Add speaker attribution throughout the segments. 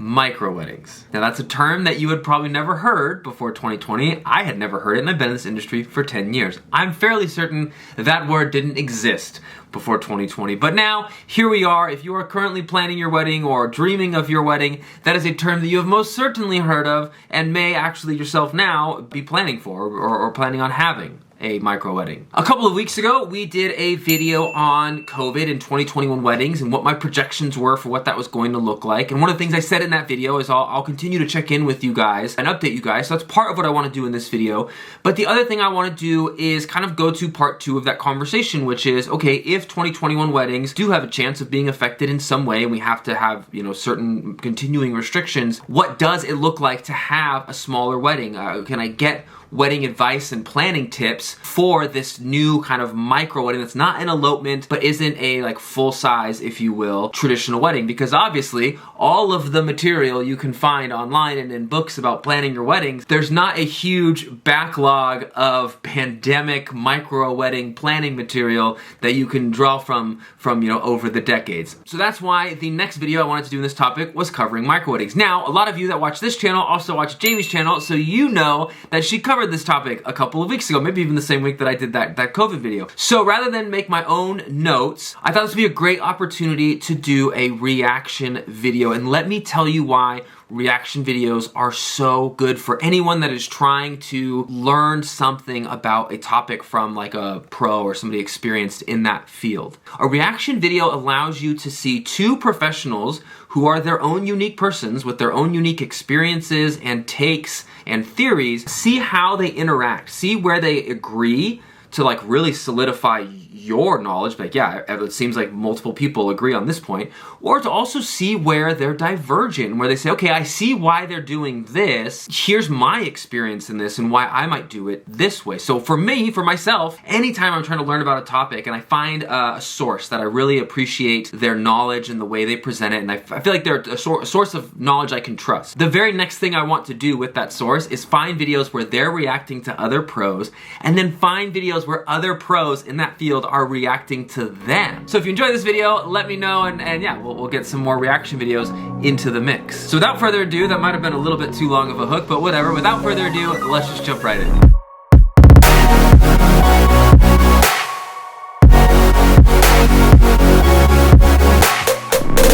Speaker 1: micro weddings. Now that's a term that you had probably never heard before 2020. I had never heard it, and I've been in this industry for 10 years. I'm fairly certain that word didn't exist before 2020. But now, here we are. If you are currently planning your wedding or dreaming of your wedding, that is a term that you have most certainly heard of and may actually yourself now be planning for or planning on having a micro wedding. A couple of weeks ago, we did a video on COVID and 2021 weddings and what my projections were for what that was going to look like. And one of the things I said in that video is I'll continue to check in with you guys and update you guys. So that's part of what I want to do in this video. But the other thing I want to do is kind of go to part 2 of that conversation, which is, okay, if 2021 weddings do have a chance of being affected in some way and we have to have, certain continuing restrictions, what does it look like to have a smaller wedding? Can I get wedding advice and planning tips for this new kind of micro wedding that's not an elopement but isn't a full size, if you will, traditional wedding? Because obviously all of the material you can find online and in books about planning your weddings, there's not a huge backlog of pandemic micro wedding planning material that you can draw from over the decades. So that's why the next video I wanted to do in this topic was covering micro weddings. Now, a lot of you that watch this channel also watch Jamie's channel, so you know that she covered this topic a couple of weeks ago, maybe even the same week that I did that COVID video. So rather than make my own notes, I thought this would be a great opportunity to do a reaction video. And let me tell you why reaction videos are so good for anyone that is trying to learn something about a topic from a pro or somebody experienced in that field. A reaction video allows you to see two professionals who are their own unique persons with their own unique experiences and takes and theories, see how they interact, see where they agree to really solidify your knowledge, yeah, it seems like multiple people agree on this point, or to also see where they're divergent, where they say, okay, I see why they're doing this, here's my experience in this and why I might do it this way. So for myself, anytime I'm trying to learn about a topic and I find a source that I really appreciate their knowledge and the way they present it, and I feel like they're a source of knowledge I can trust, the very next thing I want to do with that source is find videos where they're reacting to other pros, and then find videos where other pros in that field are reacting to them. So if you enjoyed this video, let me know, and yeah, we'll get some more reaction videos into the mix. So without further ado, that might have been a little bit too long of a hook, but whatever. Without further ado, let's just jump right in.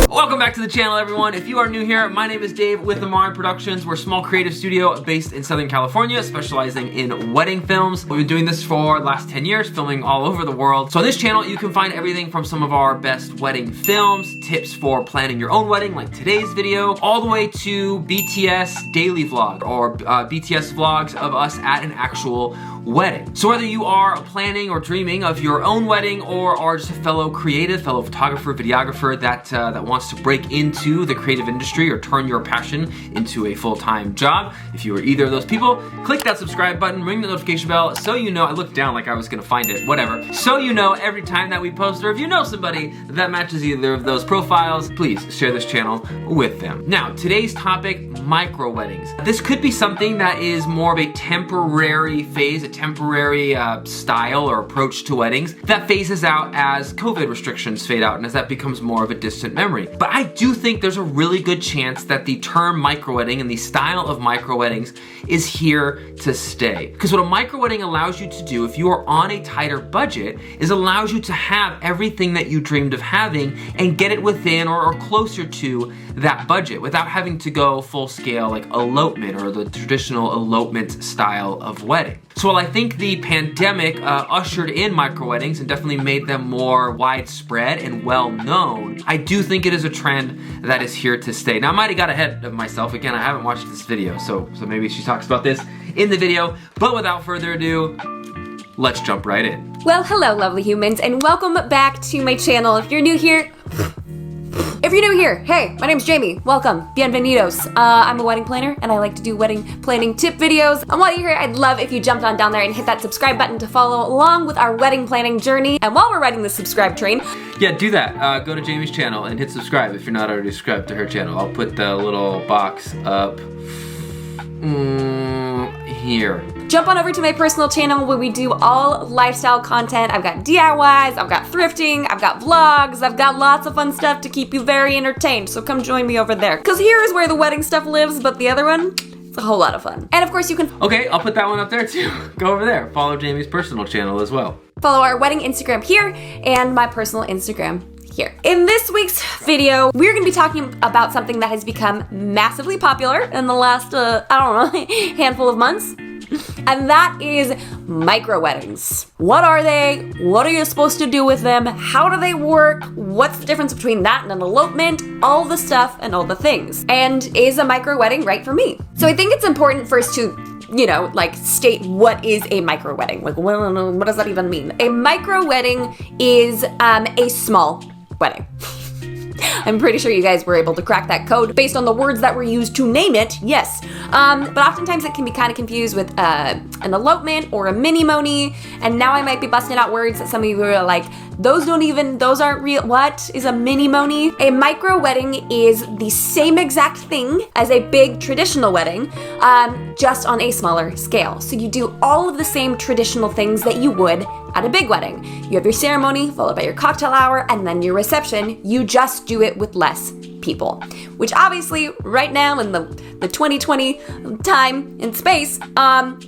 Speaker 1: Welcome back to the channel, everyone. If you are new here, my name is Dave with Amari Productions. We're a small creative studio based in Southern California, specializing in wedding films. We've been doing this for the last 10 years, filming all over the world. So on this channel, you can find everything from some of our best wedding films, tips for planning your own wedding, like today's video, all the way to BTS daily vlog, or BTS vlogs of us at an actual wedding. So whether you are planning or dreaming of your own wedding, or are just a fellow creative, fellow photographer, videographer that wants to break into the creative industry or turn your passion into a full-time job, if you are either of those people, click that subscribe button, ring the notification bell, so you know. I looked down like I was gonna find it, whatever. So you know every time that we post, or if you know somebody that matches either of those profiles, please share this channel with them. Now, today's topic, micro weddings. This could be something that is more of a temporary phase, a temporary style or approach to weddings that phases out as COVID restrictions fade out and as that becomes more of a distant memory. But I do think there's a really good chance that the term micro wedding and the style of micro weddings is here to stay. Because what a micro wedding allows you to do, if you are on a tighter budget, is allows you to have everything that you dreamed of having and get it within or closer to that budget without having to go full scale elopement or the traditional elopement style of wedding. So while I think the pandemic ushered in micro weddings and definitely made them more widespread and well known, I do think it is a trend that is here to stay. Now, I might have got ahead of myself. Again, I haven't watched this video, so maybe she talks about this in the video. But without further ado, let's jump right in.
Speaker 2: Well, hello, lovely humans, and welcome back to my channel. If you're new here, hey, my name's Jamie. Welcome. Bienvenidos. I'm a wedding planner, and I like to do wedding planning tip videos. And while you're here, I'd love if you jumped on down there and hit that subscribe button to follow along with our wedding planning journey. And while we're riding the subscribe train,
Speaker 1: yeah, do that. Go to Jamie's channel and hit subscribe if you're not already subscribed to her channel. I'll put the little box up here.
Speaker 2: Jump on over to my personal channel where we do all lifestyle content. I've got DIYs, I've got thrifting, I've got vlogs, I've got lots of fun stuff to keep you very entertained. So come join me over there. Because here is where the wedding stuff lives, but the other one, it's a whole lot of fun. And of course you can...
Speaker 1: Okay, I'll put that one up there too. Go over there. Follow Jamie's personal channel as well.
Speaker 2: Follow our wedding Instagram here and my personal Instagram here. In this week's video, we're gonna be talking about something that has become massively popular in the last, handful of months. And that is micro weddings. What are they? What are you supposed to do with them? How do they work? What's the difference between that and an elopement? All the stuff and all the things. And is a micro wedding right for me? So I think it's important first to state what is a micro wedding. Like, what does that even mean? A micro wedding is a small wedding. I'm pretty sure you guys were able to crack that code based on the words that were used to name it, yes. But oftentimes it can be kind of confused with an elopement or a mini-moni, and now I might be busting out words that some of you are like, those aren't real. What is a mini-moni? A micro wedding is the same exact thing as a big traditional wedding, just on a smaller scale. So you do all of the same traditional things that you would at a big wedding. You have your ceremony, followed by your cocktail hour, and then your reception. You just do it with less people, which obviously right now in the 2020 time and space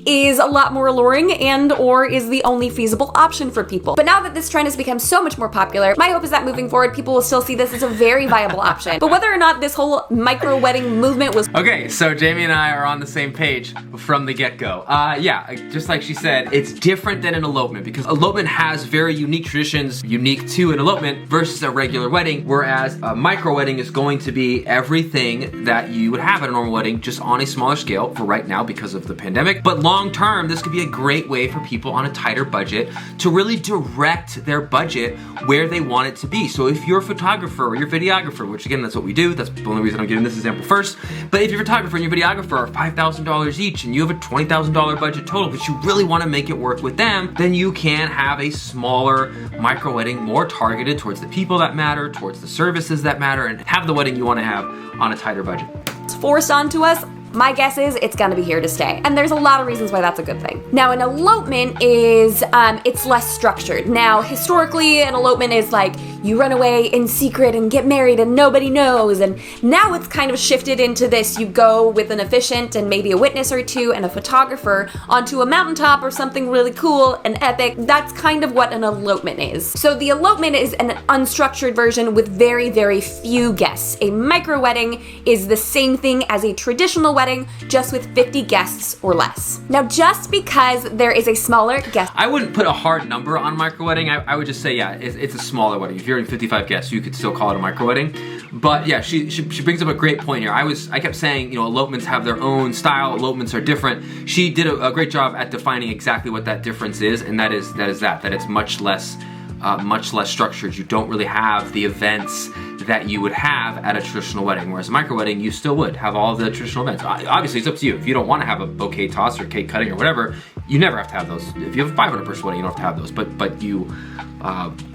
Speaker 2: is a lot more alluring and or is the only feasible option for people. But now that this trend has become so much more popular, my hope is that moving forward people will still see this as a very viable option. But whether or not this whole micro wedding movement was...
Speaker 1: Okay, so Jamie and I are on the same page from the get-go. Yeah, just like she said, it's different than an elopement because elopement has very unique traditions unique to an elopement versus a regular wedding, whereas a micro wedding is going to be everything that you would have at a normal wedding, just on a smaller scale for right now because of the pandemic. But long term, this could be a great way for people on a tighter budget to really direct their budget where they want it to be. So if you're a photographer or you're a videographer, which again, that's what we do, that's the only reason I'm giving this example first, but if your photographer and your videographer are $5,000 each and you have a $20,000 budget total, but you really want to make it work with them, then you can have a smaller micro wedding, more targeted towards the people that matter, towards the services that matter, and have the wedding you want to have on a tighter budget.
Speaker 2: It's forced onto us. My guess is it's gonna be here to stay. And there's a lot of reasons why that's a good thing. Now, an elopement is, it's less structured. Now, historically, an elopement is like, you run away in secret and get married and nobody knows. And now it's kind of shifted into this, you go with an officiant and maybe a witness or two and a photographer onto a mountaintop or something really cool and epic. That's kind of what an elopement is. So the elopement is an unstructured version with very, very few guests. A micro wedding is the same thing as a traditional wedding, just with 50 guests or less. Now, just because there is a smaller guest...
Speaker 1: I wouldn't put a hard number on micro wedding. I would just say, yeah, it's a smaller wedding. If you're in 55 guests, you could still call it a micro wedding. But yeah, she brings up a great point here. I kept saying, elopements have their own style. Elopements are different. She did a great job at defining exactly what that difference is, and that it's much less structured. You don't really have the events that you would have at a traditional wedding, whereas a micro wedding, you still would have all the traditional events. Obviously, it's up to you. If you don't want to have a bouquet toss or cake cutting or whatever, you never have to have those. If you have a 500 person wedding, you don't have to have those, but you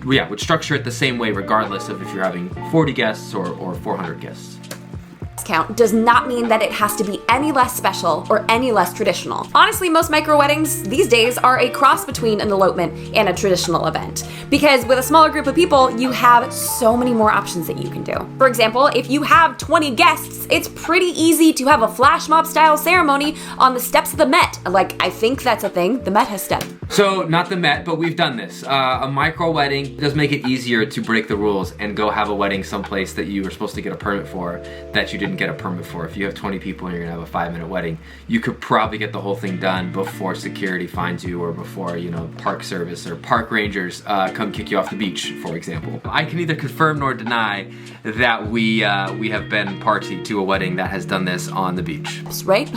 Speaker 1: would structure it the same way regardless of if you're having 40 guests or 400 guests.
Speaker 2: Count does not mean that it has to be any less special or any less traditional. Honestly, most micro weddings these days are a cross between an elopement and a traditional event, because with a smaller group of people, you have so many more options that you can do. For example, if you have 20 guests, it's pretty easy to have a flash mob style ceremony on the steps of the Met. Like, I think that's a thing. The Met has steps.
Speaker 1: So, not the Met, but we've done this. A micro wedding does make it easier to break the rules and go have a wedding someplace that you were supposed to get a permit for that you didn't get a permit for. If you have 20 people and you're gonna have a 5-minute wedding, you could probably get the whole thing done before security finds you or before, park service or park rangers come kick you off the beach, for example. I can neither confirm nor deny that we have been party to a wedding that has done this on the beach.
Speaker 2: Right?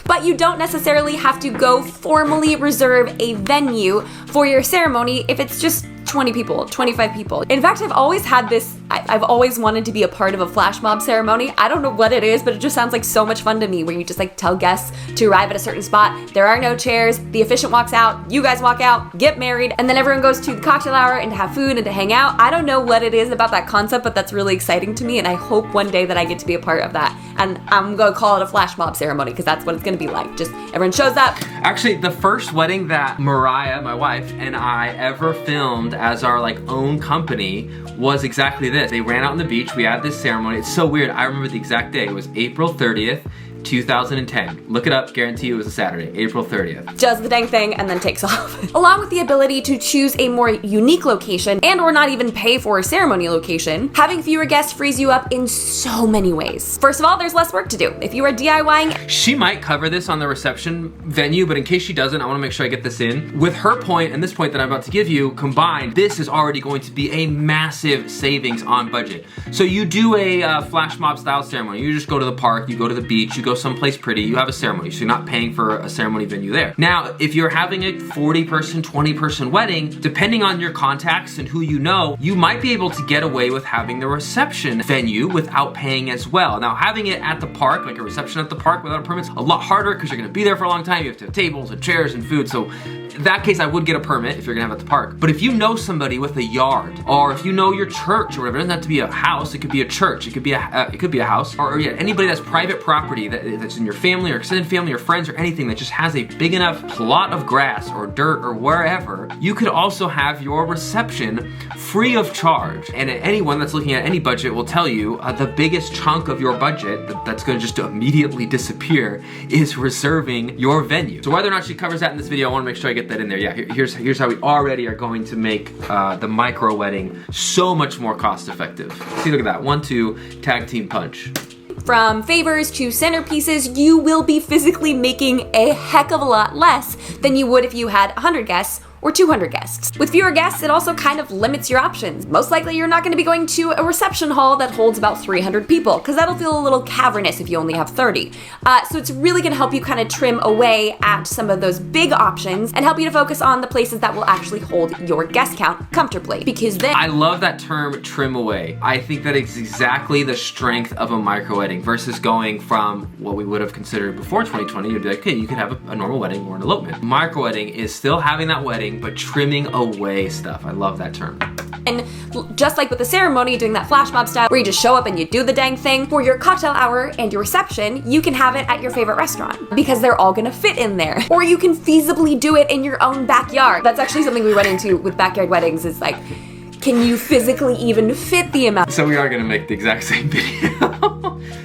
Speaker 2: But you don't necessarily have to go formally reserve a venue for your ceremony if it's just 20 people, 25 people. In fact, I've always had this, I've always wanted to be a part of a flash mob ceremony. I don't know what it is, but it just sounds like so much fun to me, where you just like tell guests to arrive at a certain spot. There are no chairs. The officiant walks out, you guys walk out, get married, and then everyone goes to the cocktail hour and to have food and to hang out. I don't know what it is about that concept, but that's really exciting to me, and I hope one day that I get to be a part of that. And I'm gonna call it a flash mob ceremony, because that's what it's gonna be like. Just everyone shows up.
Speaker 1: Actually, the first wedding that Mariah, my wife, and I ever filmed as our like own company was exactly this. They ran out on the beach, we had this ceremony. It's so weird, I remember the exact day. It was April 30th, 2010. Look it up, guarantee it was a Saturday, April 30th.
Speaker 2: Does the dang thing and then takes off. Along with the ability to choose a more unique location and or not even pay for a ceremony location, having fewer guests frees you up in so many ways. First of all, there's less work to do. If you are DIYing,
Speaker 1: she might cover this on the reception venue, but in case she doesn't, I wanna make sure I get this in. With her point and this point that I'm about to give you combined, this is already going to be a massive savings on budget. So you do a flash mob style ceremony. You just go to the park, you go to the beach, you go someplace pretty, you have a ceremony, so you're not paying for a ceremony venue there. Now, if you're having a 40 person, 20 person wedding, depending on your contacts and who you know, you might be able to get away with having the reception venue without paying as well. Now, having it at the park, like a reception at the park without a permit, is a lot harder because you're gonna be there for a long time. You have to have tables and chairs and food. So in that case, I would get a permit if you're gonna have it at the park. But if you know somebody with a yard, or if you know your church or whatever, it doesn't have to be a house, it could be a church, it could be a house, or yeah, anybody that's private property that's in your family or extended family or friends or anything that just has a big enough plot of grass or dirt or wherever, you could also have your reception free of charge. And anyone that's looking at any budget will tell you the biggest chunk of your budget that's gonna just immediately disappear is reserving your venue. So whether or not she covers that in this video, I wanna make sure I get that in there. Yeah, here's how we already are going to make the micro wedding so much more cost effective. See, look at that, 1-2 tag team punch.
Speaker 2: From favors to centerpieces, you will be physically making a heck of a lot less than you would if you had 100 guests or 200 guests. With fewer guests, it also kind of limits your options. Most likely you're not gonna be going to a reception hall that holds about 300 people, because that'll feel a little cavernous if you only have 30. So it's really gonna help you kind of trim away at some of those big options and help you to focus on the places that will actually hold your guest count comfortably, because then—
Speaker 1: I love that term, trim away. I think that it's exactly the strength of a micro wedding versus going from what we would have considered before 2020. You'd be like, okay, you could have a normal wedding or an elopement. Micro wedding is still having that wedding, but trimming away stuff. I love that term.
Speaker 2: And just like with the ceremony, doing that flash mob style where you just show up and you do the dang thing, for your cocktail hour and your reception, you can have it at your favorite restaurant because they're all gonna fit in there. Or you can feasibly do it in your own backyard. That's actually something we run into with backyard weddings, is like, can you physically even fit the amount?
Speaker 1: So we are gonna make the exact same video.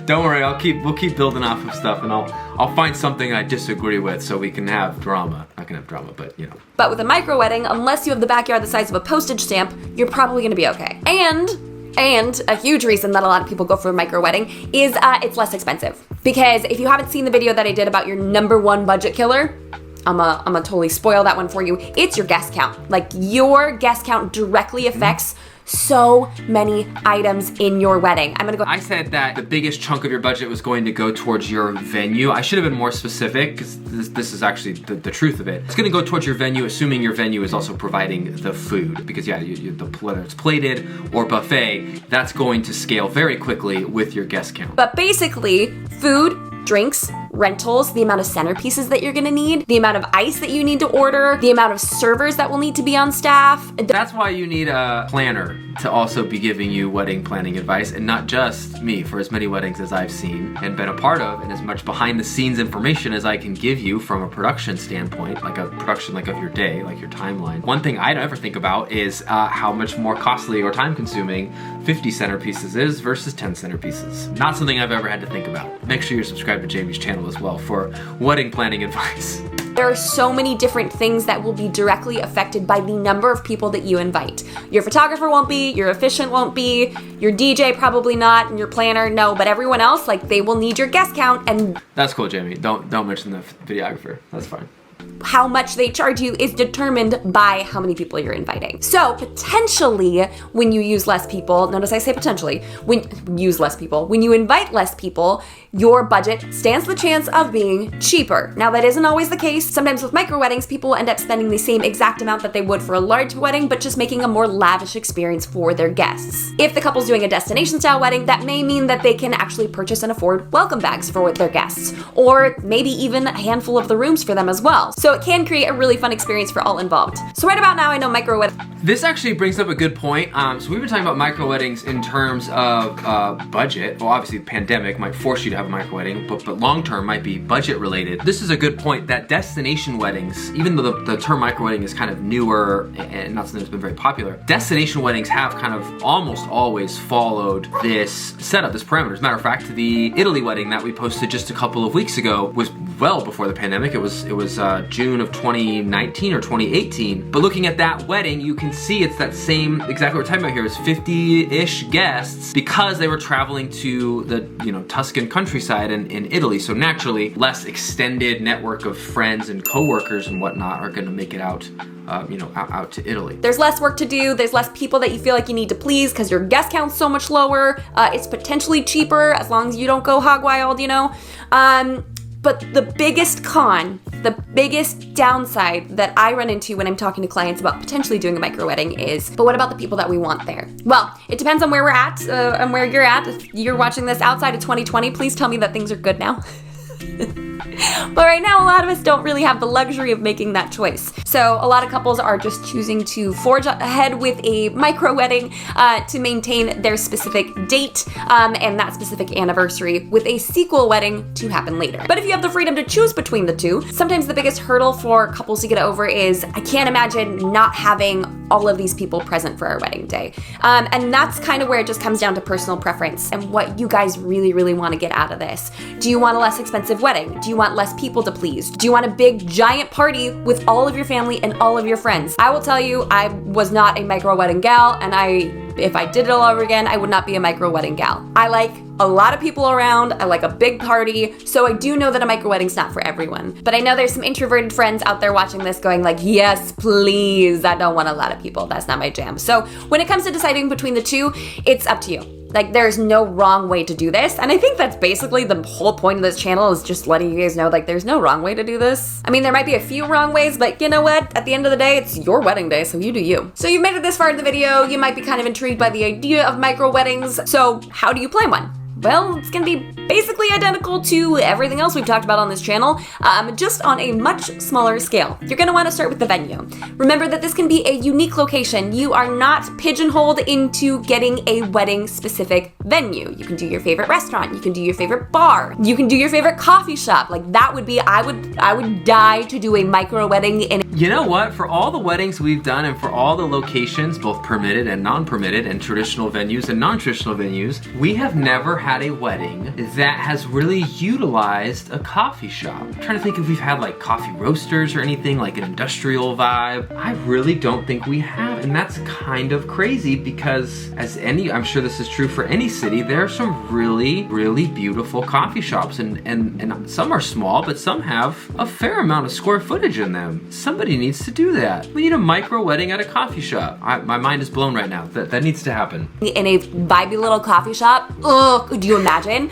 Speaker 1: Don't worry, we'll keep building off of stuff, and I'll find something I disagree with so we can have drama. Not gonna have drama, but you know.
Speaker 2: But with a micro wedding, unless you have the backyard the size of a postage stamp, you're probably gonna be okay. And a huge reason that a lot of people go for a micro wedding is it's less expensive. Because if you haven't seen the video that I did about your #1 budget killer, I'm gonna totally spoil that one for you. It's your guest count. Like, your guest count directly affects so many items in your wedding. I said that the biggest chunk of your budget was going to go towards your venue. I should have been more specific, because this is actually the truth of it. It's gonna go towards your venue, assuming your venue is also providing the food. Because yeah, whether it's plated or buffet, that's going to scale very quickly with your guest count. But basically, food, drinks, rentals, the amount of centerpieces that you're gonna need, the amount of ice that you need to order, the amount of servers that will need to be on staff.
Speaker 1: That's why you need a planner to also be giving you wedding planning advice, and not just me. For as many weddings as I've seen and been a part of, and as much behind the scenes information as I can give you from a production standpoint, like a production of your day, like your timeline. One thing I don't ever think about is how much more costly or time consuming 50 centerpieces is versus 10 centerpieces. Not something I've ever had to think about. Make sure you're subscribed to Jamie's channel as well for wedding planning advice.
Speaker 2: There are so many different things that will be directly affected by the number of people that you invite. Your photographer won't be, your officiant won't be, your DJ probably not, and your planner, no, but everyone else, like, they will need your guest count. And
Speaker 1: that's cool, Jamie. Don't mention the videographer. That's fine.
Speaker 2: how much they charge you is determined by how many people you're inviting. So potentially, when you use less people, notice I say potentially, when you invite less people, your budget stands the chance of being cheaper. Now that isn't always the case. Sometimes with micro weddings, people end up spending the same exact amount that they would for a large wedding, but just making a more lavish experience for their guests. If the couple's doing a destination style wedding, that may mean that they can actually purchase and afford welcome bags for their guests, or maybe even a handful of the rooms for them as well. So it can create a really fun experience for all involved. So right about now, I know micro weddings.
Speaker 1: This actually brings up a good point. So we've been talking about micro weddings in terms of budget. Well, obviously the pandemic might force you to have a micro wedding, but long-term might be budget related. This is a good point that destination weddings, even though the term micro wedding is kind of newer and not something that's been very popular, destination weddings have kind of almost always followed this setup, this parameter. As a matter of fact, the Italy wedding that we posted just a couple of weeks ago was well before the pandemic. It was June of 2019 or 2018. But looking at that wedding, you can see it's that same, exactly what we're talking about here, is 50-ish guests because they were traveling to the Tuscan countryside in Italy. So naturally, less extended network of friends and coworkers and whatnot are gonna make it out out to Italy.
Speaker 2: There's less work to do, there's less people that you feel like you need to please because your guest count's so much lower. It's potentially cheaper as long as you don't go hog wild, But the biggest con, the biggest downside that I run into when I'm talking to clients about potentially doing a micro wedding is, but what about the people that we want there? Well, it depends on where we're at and where you're at. If you're watching this outside of 2020, please tell me that things are good now. But right now, a lot of us don't really have the luxury of making that choice. So a lot of couples are just choosing to forge ahead with a micro wedding to maintain their specific date and that specific anniversary, with a sequel wedding to happen later. But if you have the freedom to choose between the two, sometimes the biggest hurdle for couples to get over is, I can't imagine not having all of these people present for our wedding day. And that's kind of where it just comes down to personal preference and what you guys really, really want to get out of this. Do you want a less expensive wedding? Do you want less people to please? Do you want a big giant party with all of your family and all of your friends? I will tell you, I was not a micro wedding gal, and if I did it all over again, I would not be a micro wedding gal. I like a lot of people around, I like a big party, so I do know that a micro wedding's not for everyone. But I know there's some introverted friends out there watching this going like, yes, please, I don't want a lot of people, that's not my jam. So when it comes to deciding between the two, it's up to you. Like, there's no wrong way to do this. And I think that's basically the whole point of this channel, is just letting you guys know, like, there's no wrong way to do this. I mean, there might be a few wrong ways, but you know what? At the end of the day, it's your wedding day, so you do you. So you've made it this far in the video, you might be kind of intrigued by the idea of micro weddings. So how do you plan one? Well, it's gonna be basically identical to everything else we've talked about on this channel, just on a much smaller scale. You're gonna wanna start with the venue. Remember that this can be a unique location. You are not pigeonholed into getting a wedding specific venue. You can do your favorite restaurant, you can do your favorite bar, you can do your favorite coffee shop. Like, that would be, I would die to do a micro wedding in.
Speaker 1: You know what? For all the weddings we've done and for all the locations, both permitted and non-permitted, and traditional venues and non-traditional venues, we have never had a wedding that has really utilized a coffee shop. I'm trying to think if we've had like coffee roasters or anything, like an industrial vibe. I really don't think we have, and that's kind of crazy because I'm sure this is true for any city, there are some really, really beautiful coffee shops, and some are small, but some have a fair amount of square footage in them. Somebody needs to do that. We need a micro wedding at a coffee shop. My mind is blown right now. That needs to happen.
Speaker 2: In a vibey little coffee shop, do you imagine?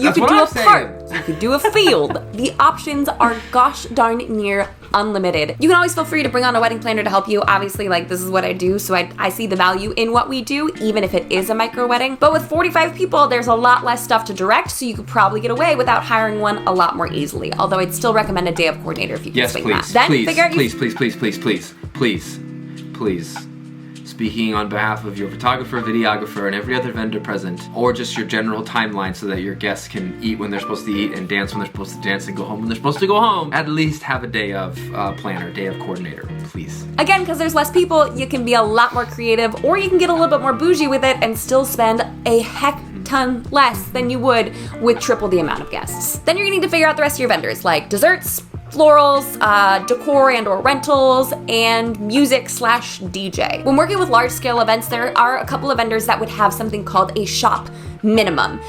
Speaker 2: You could do a park, you could do a field. The options are gosh darn near unlimited. You can always feel free to bring on a wedding planner to help you. Obviously, like, this is what I do, so I see the value in what we do, even if it is a micro wedding. But with 45 people, there's a lot less stuff to direct, so you could probably get away without hiring one a lot more easily. Although I'd still recommend a day of coordinator if you can swing that. Then figure out
Speaker 1: please. Speaking on behalf of your photographer, videographer, and every other vendor present, or just your general timeline so that your guests can eat when they're supposed to eat and dance when they're supposed to dance and go home when they're supposed to go home, at least have a day of planner, day of coordinator, please.
Speaker 2: Again, because there's less people, you can be a lot more creative, or you can get a little bit more bougie with it and still spend a heck ton less than you would with triple the amount of guests. Then you're gonna need to figure out the rest of your vendors, like desserts, florals, decor and or rentals, and music/DJ. When working with large scale events, there are a couple of vendors that would have something called a shop minimum,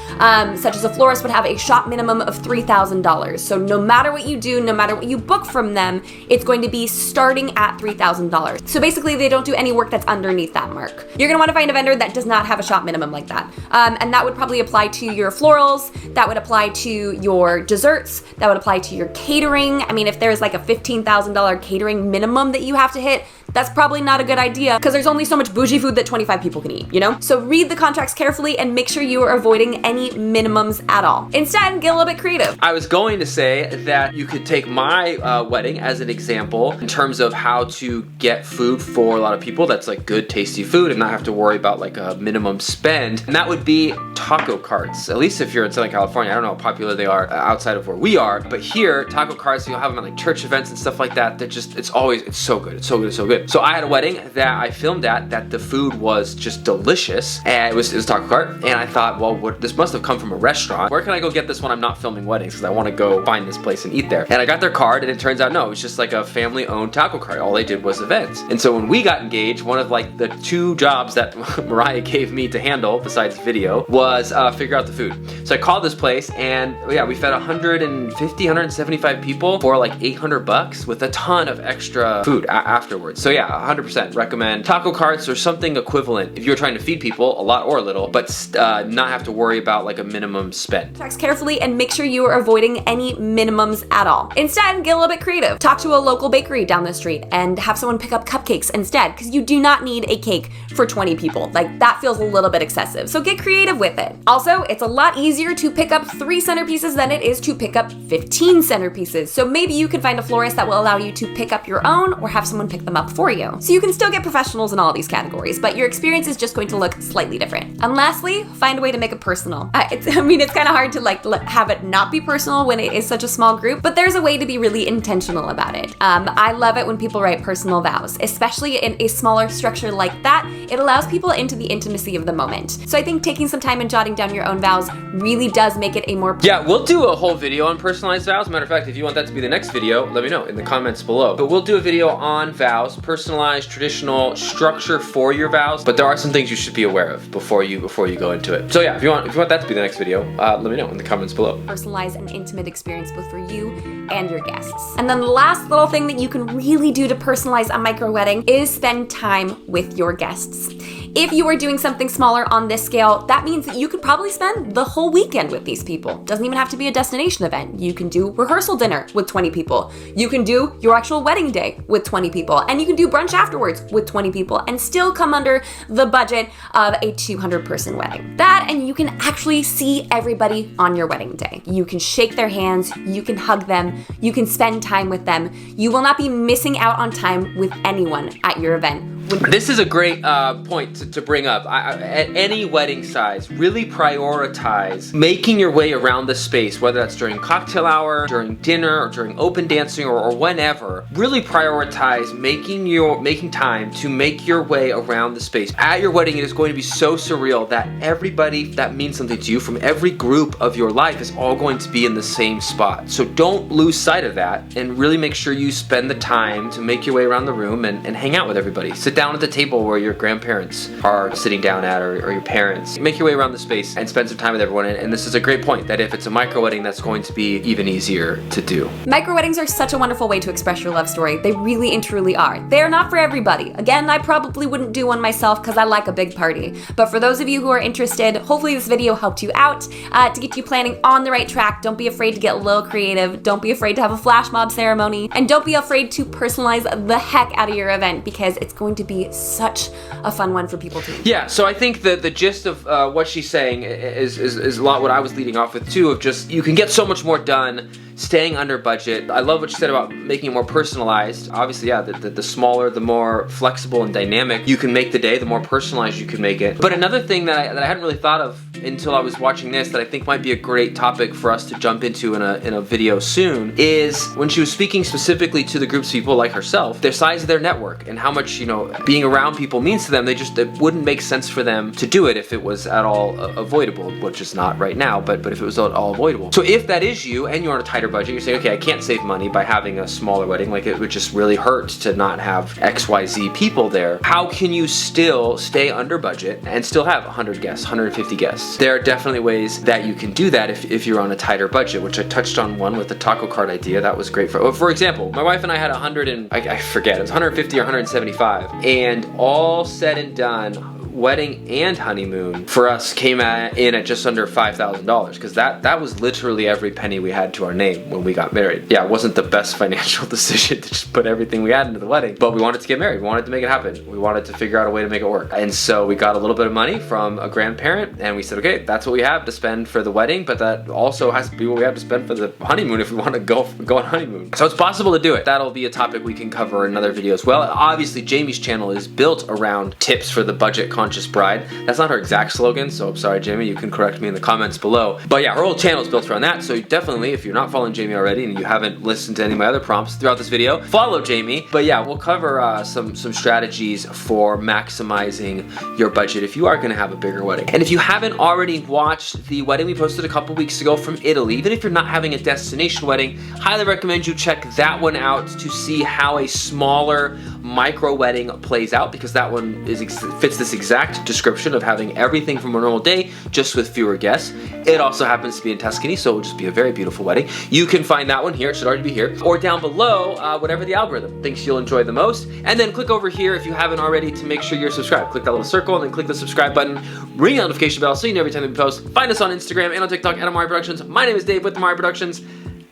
Speaker 2: such as a florist would have a shop minimum of $3,000. So no matter what you do, no matter what you book from them, it's going to be starting at $3,000. So basically they don't do any work that's underneath that mark. You're gonna wanna find a vendor that does not have a shop minimum like that. And that would probably apply to your florals, that would apply to your desserts, that would apply to your catering. I mean, if there's like a $15,000 catering minimum that you have to hit, that's probably not a good idea because there's only so much bougie food that 25 people can eat, you know? So read the contracts carefully and make sure you are avoiding any minimums at all. Instead, get a little bit creative.
Speaker 1: I was going to say that you could take my wedding as an example in terms of how to get food for a lot of people that's like good, tasty food and not have to worry about like a minimum spend. And that would be taco carts. At least if you're in Southern California, I don't know how popular they are outside of where we are, but here, taco carts, you'll have them at like church events and stuff like that. They're just, it's so good. It's so good, it's so good. So I had a wedding that I filmed at that the food was just delicious and it was a taco cart and I thought, well, this must have come from a restaurant. Where can I go get this when I'm not filming weddings? Because I want to go find this place and eat there. And I got their card and it turns out, no, it was just like a family-owned taco cart. All they did was events. And so when we got engaged, one of like the 2 jobs that Mariah gave me to handle besides video was figure out the food. So I called this place and yeah, we fed 175 people for like $800 with a ton of extra food afterwards. So yeah, 100% recommend taco carts or something equivalent if you're trying to feed people a lot or a little, but not have to worry about like a minimum spend.
Speaker 2: Contracts carefully and make sure you are avoiding any minimums at all. Instead, get a little bit creative. Talk to a local bakery down the street and have someone pick up cupcakes instead, because you do not need a cake for 20 people. Like, that feels a little bit excessive. So get creative with it. Also, it's a lot easier to pick up 3 centerpieces than it is to pick up 15 centerpieces. So maybe you can find a florist that will allow you to pick up your own or have someone pick them up for you. So you can still get professionals in all these categories, but your experience is just going to look slightly different. And lastly, find a way to make it personal. It's kind of hard to have it not be personal when it is such a small group, but there's a way to be really intentional about it. I love it when people write personal vows, especially in a smaller structure like that. It allows people into the intimacy of the moment. So I think taking some time and jotting down your own vows really does make it a more...
Speaker 1: Yeah, we'll do a whole video on personalized vows. Matter of fact, if you want that to be the next video, let me know in the comments below. But we'll do a video on vows, personalized, traditional structure for your vows, but there are some things you should be aware of before you go into it. So yeah, if you want that to be the next video, let me know in the comments below.
Speaker 2: Personalized and intimate experience both for you and your guests. And then the last little thing that you can really do to personalize a micro wedding is spend time with your guests. If you are doing something smaller on this scale, that means that you could probably spend the whole weekend with these people. Doesn't even have to be a destination event. You can do rehearsal dinner with 20 people. You can do your actual wedding day with 20 people. And you can do brunch afterwards with 20 people and still come under the budget of a 200-person wedding. That, and you can actually see everybody on your wedding day. You can shake their hands, you can hug them, you can spend time with them. You will not be missing out on time with anyone at your event.
Speaker 1: This is a great point to bring up. At any wedding size, really prioritize making your way around the space, whether that's during cocktail hour, during dinner, or during open dancing, or whenever. Really prioritize making time to make your way around the space. At your wedding, it is going to be so surreal that everybody that means something to you from every group of your life is all going to be in the same spot. So don't lose sight of that and really make sure you spend the time to make your way around the room and hang out with everybody. Sit down at the table where your grandparents are sitting down at, or your parents. Make your way around the space and spend some time with everyone. And this is a great point, that if it's a micro wedding, that's going to be even easier to do.
Speaker 2: Micro weddings are such a wonderful way to express your love story. They really and truly are. They are not for everybody. Again, I probably wouldn't do one myself because I like a big party. But for those of you who are interested, hopefully this video helped you out to get you planning on the right track. Don't be afraid to get a little creative. Don't be afraid to have a flash mob ceremony. And don't be afraid to personalize the heck out of your event, because it's going to be such a fun one for people to enjoy.
Speaker 1: Yeah, so I think the gist of what she's saying is a lot what I was leading off with too, of just you can get so much more done staying under budget. I love what you said about making it more personalized. Obviously, yeah, the smaller, the more flexible and dynamic you can make the day, the more personalized you can make it. But another thing that I hadn't really thought of until I was watching this, that I think might be a great topic for us to jump into in a video soon, is when she was speaking specifically to the groups of people like herself, their size of their network and how much, you know, being around people means to them. It wouldn't make sense for them to do it if it was at all avoidable, which is not right now, but if it was at all avoidable. So if that is you and you're on a tight tighter budget, you're saying, okay, I can't save money by having a smaller wedding, like it would just really hurt to not have XYZ people there. How can you still stay under budget and still have 100 guests, 150 guests? There are definitely ways that you can do that if you're on a tighter budget, which I touched on one with the taco cart idea. That was great. For example, my wife and I had 100 and I forget, it was 150 or 175, and all said and done, wedding and honeymoon for us came in at just under $5,000, because that was literally every penny we had to our name when we got married. Yeah, it wasn't the best financial decision to just put everything we had into the wedding, but we wanted to get married. We wanted to make it happen. We wanted to figure out a way to make it work. And so we got a little bit of money from a grandparent, and we said, okay, that's what we have to spend for the wedding, but that also has to be what we have to spend for the honeymoon if we want to go on honeymoon. So it's possible to do it. That'll be a topic we can cover in another video as well. Obviously, Jamie's channel is built around tips for the budget conscious bride. That's not her exact slogan, so I'm sorry, Jamie, you can correct me in the comments below. But yeah, her whole channel is built around that, so definitely, if you're not following Jamie already and you haven't listened to any of my other prompts throughout this video, follow Jamie. But yeah, we'll cover some strategies for maximizing your budget if you are gonna have a bigger wedding. And if you haven't already watched the wedding we posted a couple weeks ago from Italy, even if you're not having a destination wedding, highly recommend you check that one out to see how a smaller micro wedding plays out, because that one fits this exact description of having everything from a normal day, just with fewer guests. It also happens to be in Tuscany, so it'll just be a very beautiful wedding. You can find that one here, it should already be here, or down below, whatever the algorithm thinks you'll enjoy the most. And then click over here if you haven't already to make sure you're subscribed. Click that little circle and then click the subscribe button, ring the notification bell so you know every time we post. Find us on Instagram and on TikTok at Amari Productions. My name is Dave with Amari Productions,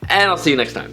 Speaker 1: and I'll see you next time.